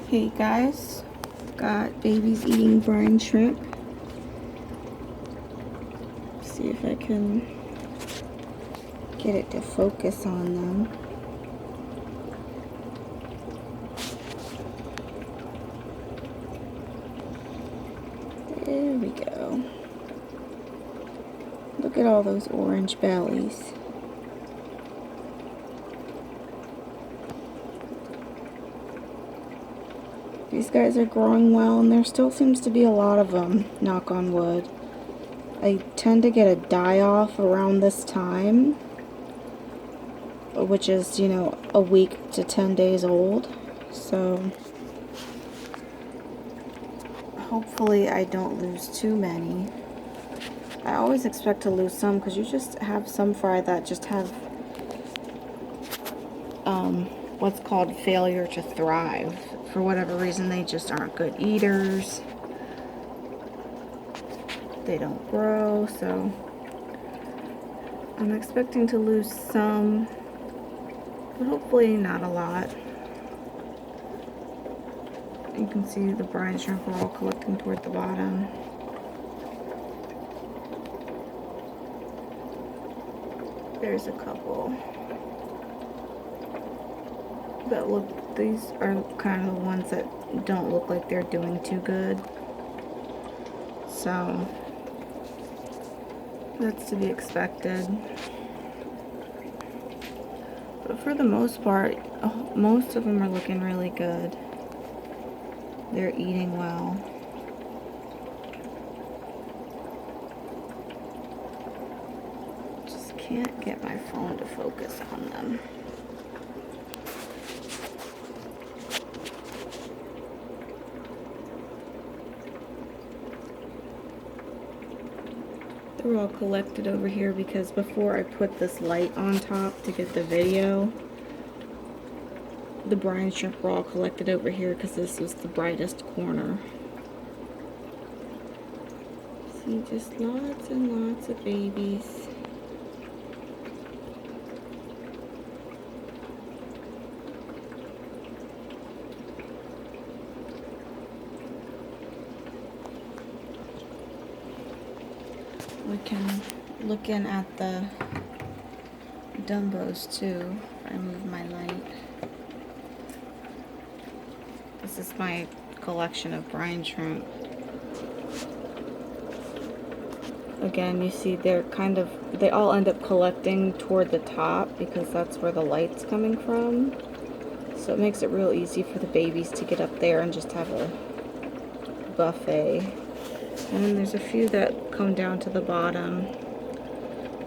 Hey guys, got babies eating brine shrimp. See if I can get it to focus on them. There we go. Look at all those orange bellies. These guys are growing well, and there still seems to be a lot of them, knock on wood. I tend to get a die-off around this time, which is, a week to 10 days old. So hopefully I don't lose too many. I always expect to lose some because you just have some fry that just have what's called failure to thrive. For whatever reason, they just aren't good eaters. They don't grow, so I'm expecting to lose some, but hopefully not a lot. You can see the brine shrimp are all collecting toward the bottom. There's a couple. But look, these are kind of the ones that don't look like they're doing too good. So that's to be expected. But for the most part, most of them are looking really good. They're eating well. Just can't get my phone to focus on them. They're all collected over here because before I put this light on top to get the video, the brine shrimp were all collected over here because this was the brightest corner. See, just lots and lots of babies. We can look in at the Dumbos too, if I move my light. This is my collection of brine shrimp. Again, you see they all end up collecting toward the top because that's where the light's coming from. So it makes it real easy for the babies to get up there and just have a buffet. And then there's a few that come down to the bottom,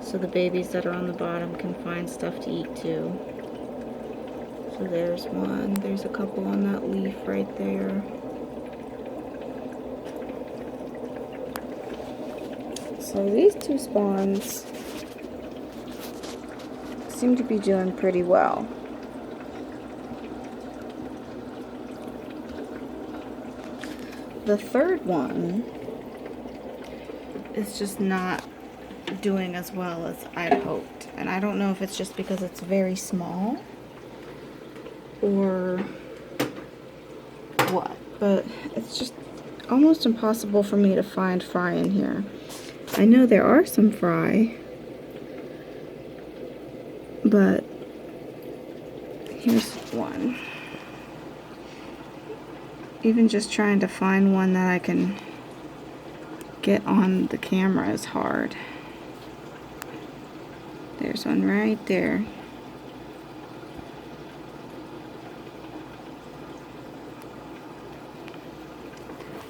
so the babies that are on the bottom can find stuff to eat too. So there's one. There's a couple on that leaf right there. So these two spawns seem to be doing pretty well. The third one is just not doing as well as I'd hoped. And I don't know if it's just because it's very small or what, but it's just almost impossible for me to find fry in here. I know there are some fry, but here's one. Even just trying to find one that I can get on the camera is hard. There's one right there.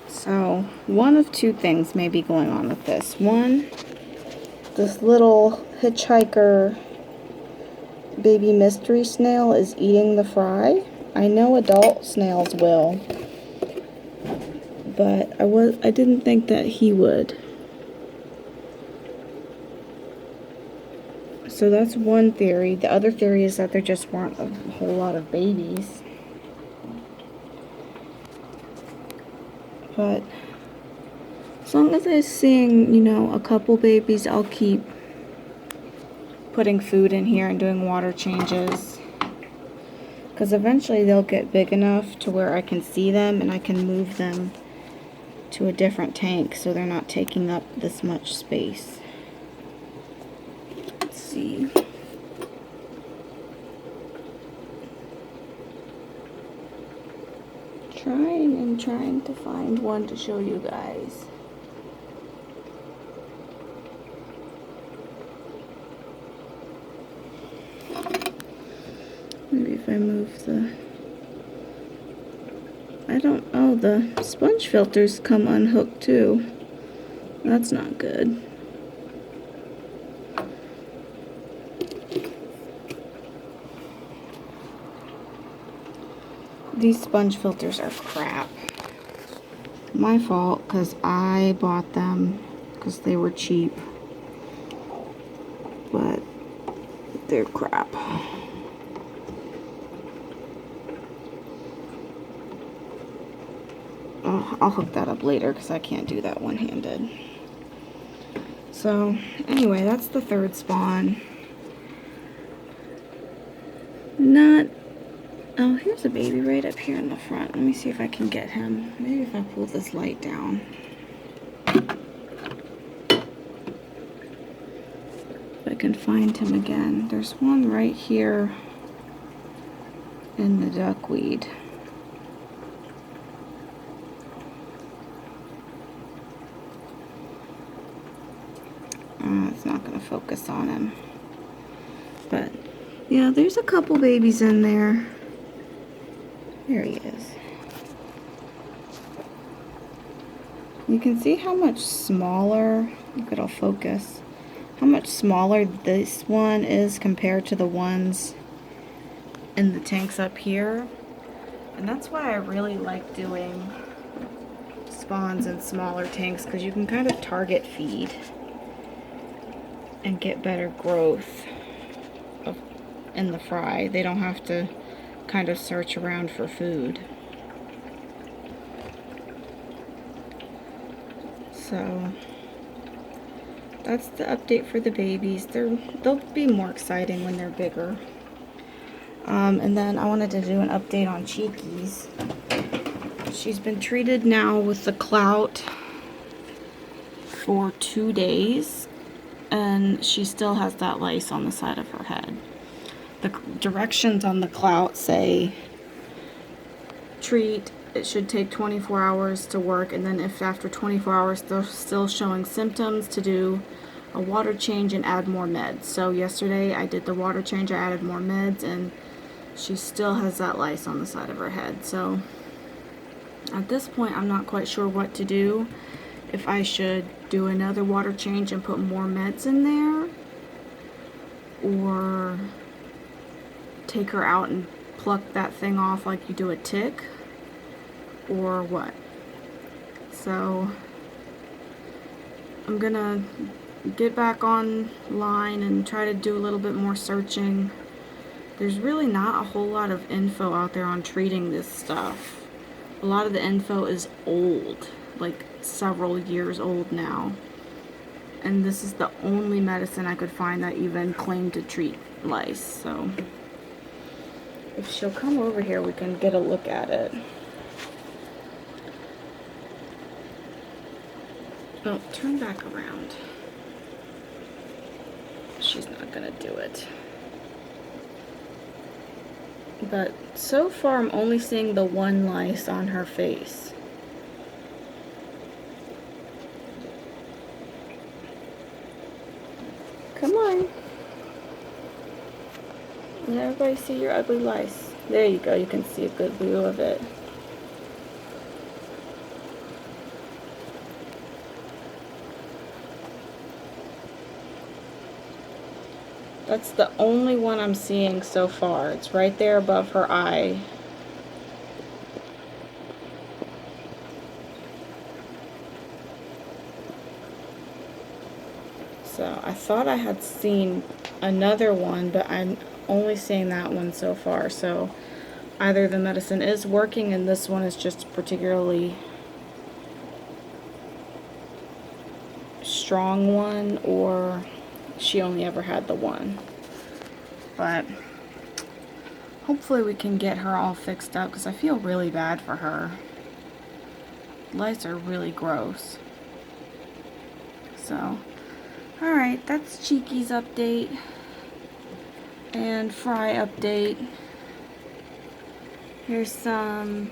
So one of two things may be going on with this. One, this little hitchhiker baby mystery snail is eating the fry. I know adult snails will, but I didn't think that he would. So that's one theory. The other theory is that there just weren't a whole lot of babies. But as long as I'm seeing, a couple babies, I'll keep putting food in here and doing water changes. because eventually they'll get big enough to where I can see them and I can move them to a different tank so they're not taking up this much space. Let's see. Trying to find one to show you guys. Maybe if I move the... oh, the sponge filters come unhooked too. That's not good. These sponge filters are crap. My fault, because I bought them because they were cheap. But they're crap. Oh, I'll hook that up later because I can't do that one-handed. So, anyway, that's the third spawn. Oh, here's a baby right up here in the front. Let me see if I can get him. Maybe if I pull this light down. If I can find him again. There's one right here in the duckweed. It's not going to focus on him. But, yeah, there's a couple babies in there. There he is. You can see how much smaller, look, it'll focus, how much smaller this one is compared to the ones in the tanks up here. And that's why I really like doing spawns in smaller tanks, because you can kind of target feed and get better growth in the fry. They don't have to kind of search around for food. So that's the update for the babies. They'll be more exciting when they're bigger. And then I wanted to do an update on Cheekies. She's been treated now with the clout for 2 days, and she still has that lice on the side of her head. The directions on the clout say treat, it should take 24 hours to work, and then if after 24 hours they're still showing symptoms, to do a water change and add more meds. So yesterday I did the water change, I added more meds, and she still has that lice on the side of her head. So at this point I'm not quite sure what to do. If I should do another water change and put more meds in there, or take her out and pluck that thing off like you do a tick, or what. So I'm gonna get back online and try to do a little bit more searching. There's really not a whole lot of info out there on treating this stuff. A lot of the info is old, like several years old now. And this is the only medicine I could find that even claimed to treat lice. So if she'll come over here, we can get a look at it. Oh, turn back around. She's not gonna do it. But so far I'm only seeing the one lice on her face. Come on. Let everybody see your ugly lice. There you go, you can see a good view of it. That's the only one I'm seeing so far. It's right there above her eye. So I thought I had seen another one, but I'm only seeing that one so far. So either the medicine is working and this one is just particularly strong one, or she only ever had the one. But hopefully we can get her all fixed up because I feel really bad for her. Lice are really gross. So, alright, that's Cheekies update and Fry update. Here's some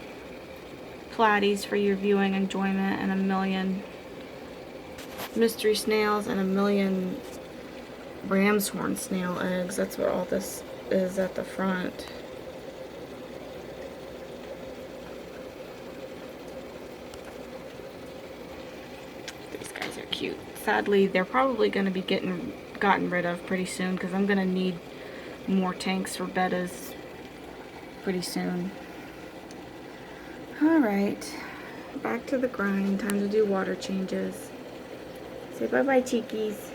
platies for your viewing enjoyment and a million mystery snails and a million ram's horn snail eggs. That's what all this is at the front. These guys are cute. Sadly, they're probably going to be gotten rid of pretty soon because I'm going to need more tanks for bettas pretty soon. Alright, back to the grind. Time to do water changes. Say bye-bye, Cheekies.